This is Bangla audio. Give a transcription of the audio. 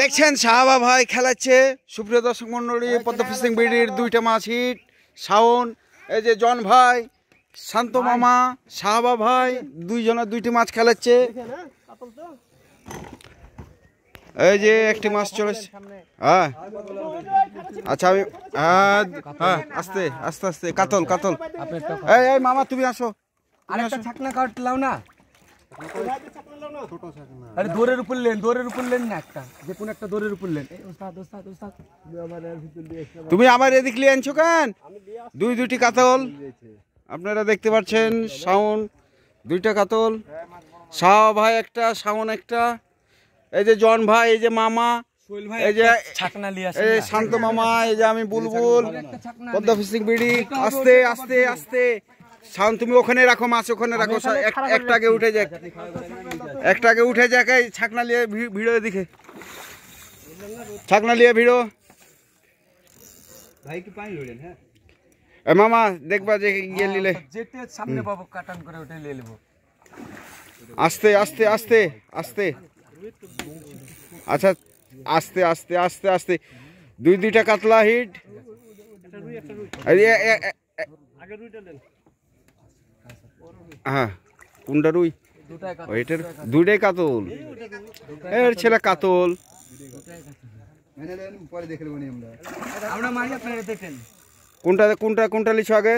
দেখছেন শাহাবা ভাই খেলাচ্ছে। সুপ্রিয় দর্শক মন্ডলী, পদ্ম ফিশিং বিডির দুইটা মাছ হিট। শাওন, এই যে জন ভাই, শান্ত মামা, শাহাবা ভাই, দুইজনের দুইটি মাছ খেলাচ্ছে। এই যে একটি মাছ চলেছে। হ্যাঁ আচ্ছা, আমি হ্যাঁ আস্তে আস্তে আস্তে কাতল কাতল। এই মামা তুমি আসো, আরেকটা ছাকনা কাটলাও না। আরে দৌড়ের উপর লেন না, একটা যে কোন একটা দৌড়ের উপর লেন। তুমি আমার এদিক লিয়ে আনছো কেন? দুইটি কাতল আপনারা দেখতে পাচ্ছেন। শাওন দুইটা কাতল, শাহ ভাই একটা, শাওন একটা, এই যে জন ভাই, এই যে মামা, এই যে এই শান্ত মামা, এই যে আমি বুলবুল, পদ্ম ফিশিং বিডি। আস্তে আস্তে আস্তে শাওন, তুমি ওখানে রাখো মাছ, ওখানে রাখো। একটাকে উঠে যাক, একটাকে উঠে যাক। এই ছাকনা লিয়ে ভিড়ো, এদিকে ছাকনা লিয়ে ভিড়ো। ভাই কি পানি লড়েন? হ্যাঁ মামা দেখবা যে গিয়ে নিলে যেতে সামনে পাবো, কাটান করে ওটা নিয়ে নেবো। আস্তে আস্তে আস্তে আস্তে, আচ্ছা আস্তে আস্তে আস্তে আস্তে। দুইটা কাতলা হিট। হ্যাঁ কোনটা রুই? ওইটার দুইটাই কাতল। এর ছেলে কাতল। কোনটা কোনটা কোনটা লিছো আগে?